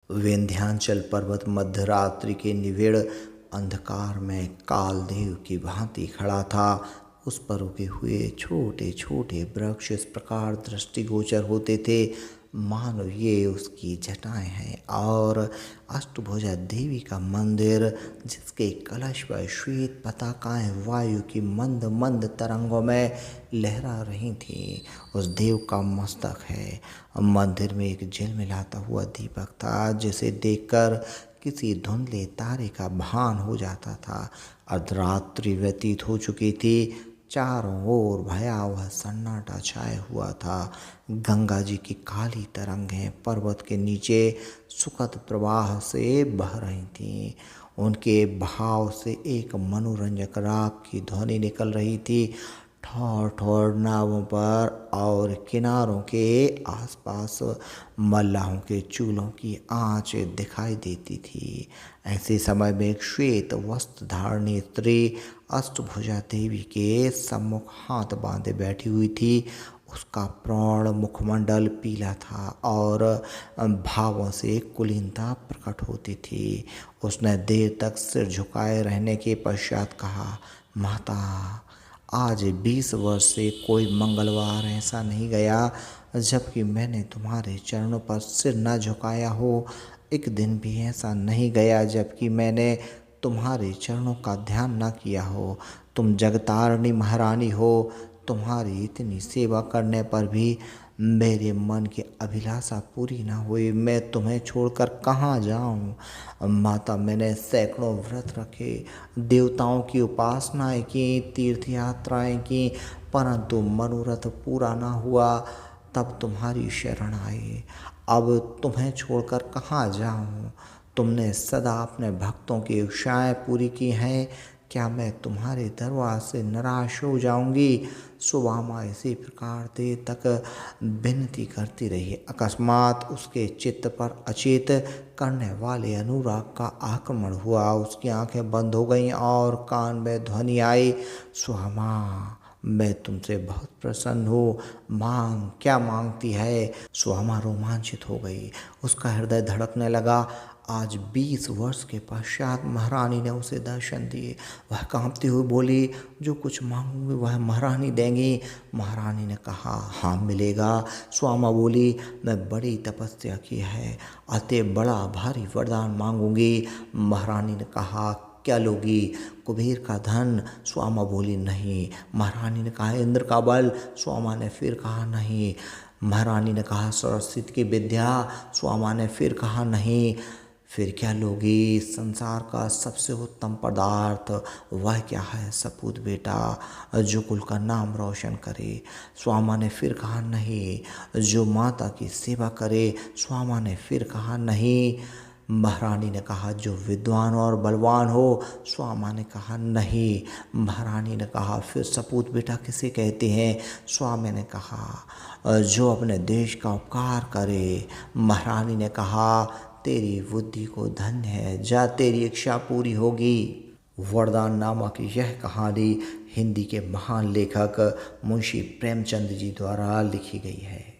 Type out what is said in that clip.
विंध्याचल पर्वत मध्यरात्रि के निविड़ अंधकार में कालदेव की भांति खड़ा था। उस पर उगे हुए छोटे छोटे वृक्ष इस प्रकार दृष्टिगोचर होते थे मानो ये उसकी जटाएं हैं, और अष्टभुजा देवी का मंदिर जिसके कलश पर श्वेत पताकाएं वायु की मंद मंद तरंगों में लहरा रही थी, उस देव का मस्तक है। मंदिर में एक झिलमिलाता हुआ दीपक था जिसे देखकर किसी धुंधले तारे का भान हो जाता था। अर्धरात्रि व्यतीत हो चुकी थी। चारों ओर भयावह सन्नाटा छाया हुआ था। गंगा जी की काली तरंगें पर्वत के नीचे सुखद प्रवाह से बह रही थीं। उनके बहाव से एक मनोरंजक राग की ध्वनि निकल रही थी। ठोर ठोर नावों पर और किनारों के आसपास मल्लाहों के चूल्हों की आंच दिखाई देती थी। ऐसे समय में एक श्वेत वस्त्र धारणी स्त्री अष्टभुजा देवी के सम्मुख हाथ बांधे बैठी हुई थी। उसका प्रौढ़ मुखमंडल पीला था और भावों से कुलीनता प्रकट होती थी। उसने देर तक सिर झुकाए रहने के पश्चात कहा, माता, आज 20 वर्ष से कोई मंगलवार ऐसा नहीं गया जबकि मैंने तुम्हारे चरणों पर सिर न झुकाया हो। एक दिन भी ऐसा नहीं गया जबकि मैंने तुम्हारे चरणों का ध्यान न किया हो। तुम जगतारिणी महारानी हो। तुम्हारी इतनी सेवा करने पर भी मेरे मन की अभिलाषा पूरी ना हुई। मैं तुम्हें छोड़कर कहाँ जाऊँ। माता, मैंने सैकड़ों व्रत रखे, देवताओं की उपासनाएं की, तीर्थ यात्राएं की, परंतु मनोरथ पूरा ना हुआ। तब तुम्हारी शरण आई। अब तुम्हें छोड़कर कहाँ जाऊँ। तुमने सदा अपने भक्तों की इच्छाएं पूरी की हैं। क्या मैं तुम्हारे दरबार से निराश हो जाऊंगी। सुदामा इसी प्रकार देर तक विनती करती रही। अकस्मात उसके चित्त पर अचेत करने वाले अनुराग का आक्रमण हुआ। उसकी आंखें बंद हो गईं और कान में ध्वनि आई, सुदामा, मैं तुमसे बहुत प्रसन्न हूँ। मांग, क्या मांगती है। सुदामा रोमांचित हो गई। उसका हृदय धड़कने लगा। आज 20 वर्ष के पश्चात महारानी ने उसे दर्शन दिए। वह कांपती हुई बोली, जो कुछ मांगूंगी वह महारानी देंगी। महारानी ने कहा, हाँ मिलेगा। सुदामा बोली, मैं बड़ी तपस्या की है, अतः बड़ा भारी वरदान मांगूंगी। महारानी ने कहा, क्या लोगी। कुबेर का धन। सुदामा बोली, नहीं। महारानी ने कहा, इंद्र का बल। सुदामा ने फिर कहा, नहीं। महारानी ने कहा, सरस्वती की विद्या। सुदामा ने फिर कहा, नहीं। फिर क्या लोगी। संसार का सबसे उत्तम पदार्थ। वह क्या है। सपूत बेटा जो कुल का नाम रोशन करे। सुदामा ने फिर कहा, नहीं। जो माता की सेवा करे। सुदामा ने फिर कहा, नहीं। महारानी ने कहा, जो विद्वान और बलवान हो। सुदामा ने कहा, नहीं। महारानी ने कहा, फिर सपूत बेटा किसे कहते हैं। सुदामा ने कहा, जो अपने देश का उपकार करे। महारानी ने कहा, तेरी बुद्धि को धन्य है, जा तेरी इच्छा पूरी होगी। वरदान नामक यह कहानी हिंदी के महान लेखक मुंशी प्रेमचंद जी द्वारा लिखी गई है।